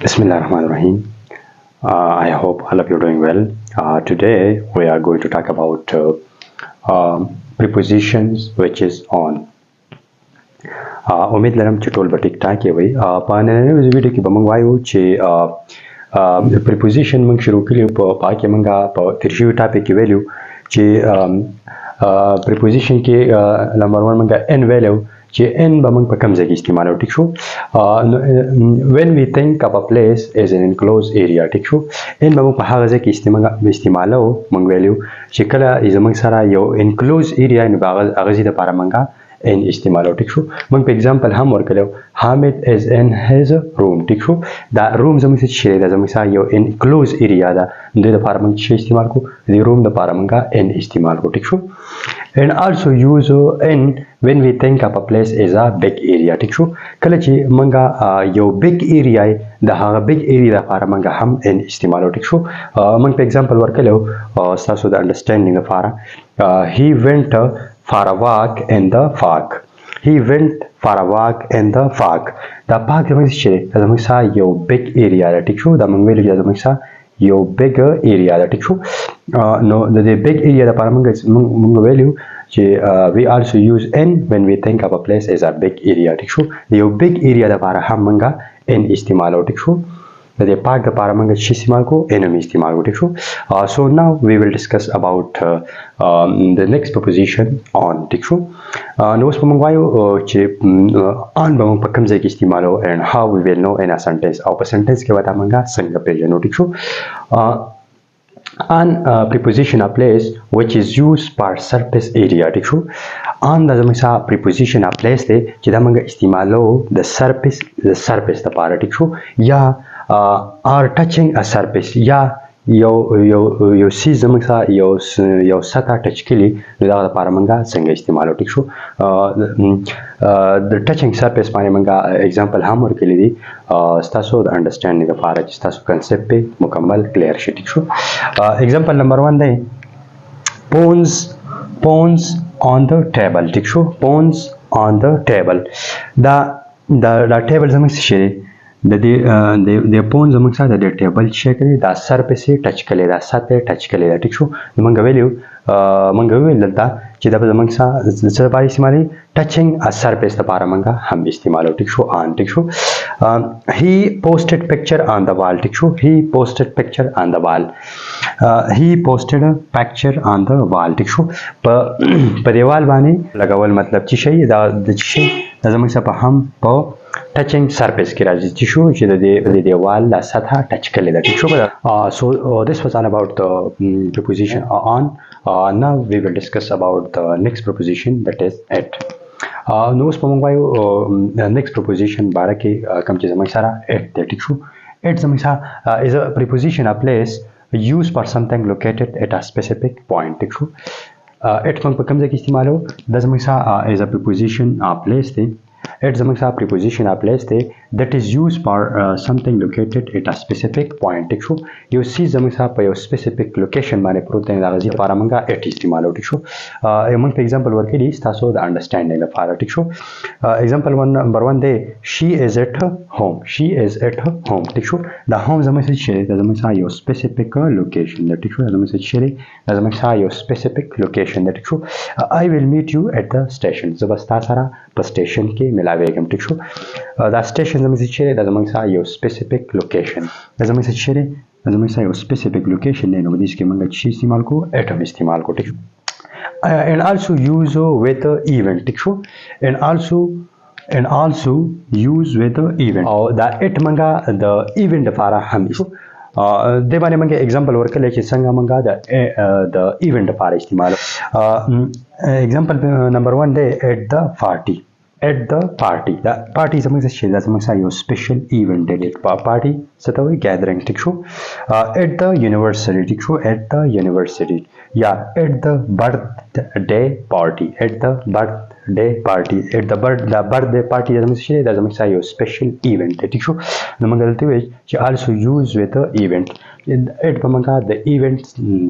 Bismillahirrahmanirrahim. I hope all of you are doing well. Today we are going to talk about prepositions which is on. उम्मीद लरम چې ټول به ټیک ټاک وي په نننۍ ویډیو کې به موږ وایو چې preposition موږ شروع کړي په پاکه موږ په ترشیو ټاپک کې ویلو چې preposition کې نمبر 1 موږ ان ویلو چې ان به موږ په کوم ځای کې استعمالو ټیک شو when we think of a place as an enclosed area ټیک شو ان به موږ په هغه ځای کې استعمالو موږ ویلو چې کله زموږ سره یو enclosed area نو هغه ځای لپاره موږ ان استعمالو ټیک شو موږ په example هم ورکړو حامد is in his room ټیک شو دا روم زموږ څه شی دا زموږ سره یو enclosed area ده د لپاره موږ شی استعمال کو د روم لپاره موږ ان استعمال کو ټیک شو and also use in when we think of a place as a big area ټیک شو کله چې موږ یو big area د هغه big area لپاره موږ هم ان استعمالو ټیک شو موږ په example ورکړو تاسو د understanding لپاره he went for a walk in the park. He went for a walk in the park. دا park زموږ څه دی زموږ سره یو big area ده ټیک شو دا موږ ویل چې زموږ سره یو big area ده ټیک شو نو د دې big area لپاره موږ ویلو چې we also use in when we think of a place as a big area ټیک شو یو big area لپاره هم موږ in استعمالو ټیک شو د پاک لپاره موږ شي استعمال کو انم استعمال کو ټیک شو so now we will discuss about the next preposition on ټیک شو نو اوس موږ وایو چې on به موږ په کوم ځای کې استعمالو and how we will know in a sentence او په sentence کې ودا موږ څنګه پیژنو ټیک شو on preposition a place which is used for surface area ټیک شو on د زموږ سره preposition a place دی چې دا موږ استعمالو د surface لپاره ټیک شو یا are touching a surface یا یو سی زموږ سره یو سطح ټچ کړي دا لپاره موږ څنګه استعمالو ټیک شو د ټچینګ سرفیس باندې موږ example هم ورکړي دي تاسو د انډرستانډینګ لپاره چې تاسو کنسپټ په مکمل کلیر شي ټیک شو example نمبر 1 دی pawns on the table ټیک شو pawns on the table دا ټیبل زموږ څه شي د پون زموږ سره د ټیبل چیک کړي دا سرفیس ټچ کړي دا سطح ټچ کړي دا ټیک شو موږ ویل دلته چې دا زموږ سره څه لپاره استعمالي ټچینګ ا سرفیس لپاره موږ هم استعمالو ټیک شو ان ټیک شو he posted picture on the wall ټیک شو he posted picture on the wall he posted a picture on the wall ټیک شو په دیوال باندې لګول مطلب چې شي دا د شي زموږ سره په هم په touching surface کې راځي چې شو چې د دیوال لا سطح ټچ کړي دا ټیک شو so this was all about the preposition on now we will discuss about the next preposition that is at نو اوس په موږ وایو next preposition باره کې کوم چې زموږ سره at دی ټیک شو at زموږ سره is a preposition a place used for something located at a specific point ټیک شو at موږ په کوم ځای کې استعمالو د زموږ سره is a preposition a place دی at زموږ سره preposition a place دی that is used for something located at a specific point ټیک شو یو سی زموږ سره په یو specific location باندې پروت دی دا غزي لپاره موږ at استعمالو ټیک شو موږ په example ورکړي تاسو د understanding لپاره ټیک شو example number 1 دی she is at home ټیک شو دا home زموږ سره شي دا زموږ سره یو specific location دی ټیک شو زموږ سره شي دا زموږ سره یو specific location دی ټیک شو I will meet you at the station زبستا سره په station کې ملاويږم ټیک شو دا station زموږ سره دا زموږ سره یو specific location دا زموږ سره شي دا زموږ سره یو specific location نه نو د دې کې موږ چې استعمال کو at استعمال کو ټیک شو and also use with event ټیک شو and also use with event او دا at موږ د event لپاره هم شو د باندې موږ example ورکړل چې څنګه موږ د event لپاره استعمال example number 1 دی at the party دا party زموږ څه شي دا زموږ سره یو special event دی party څه ته وایي gathering ټیک شو at the university ټیک شو at the university یا at the birthday party at the birthday party زموږ څه شي دا زموږ سره یو special event دی ټیک شو نو موږ دلته وایي چې also use with the event at په موږ د event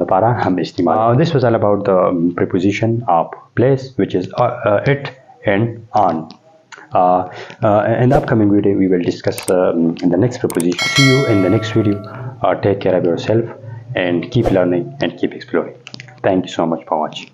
لپاره هم استعمال this was all about the preposition of place which is at and on In the upcoming video, we will discuss the next preposition. See you in the next video. Take care of yourself and keep learning and keep exploring. Thank you so much for watching.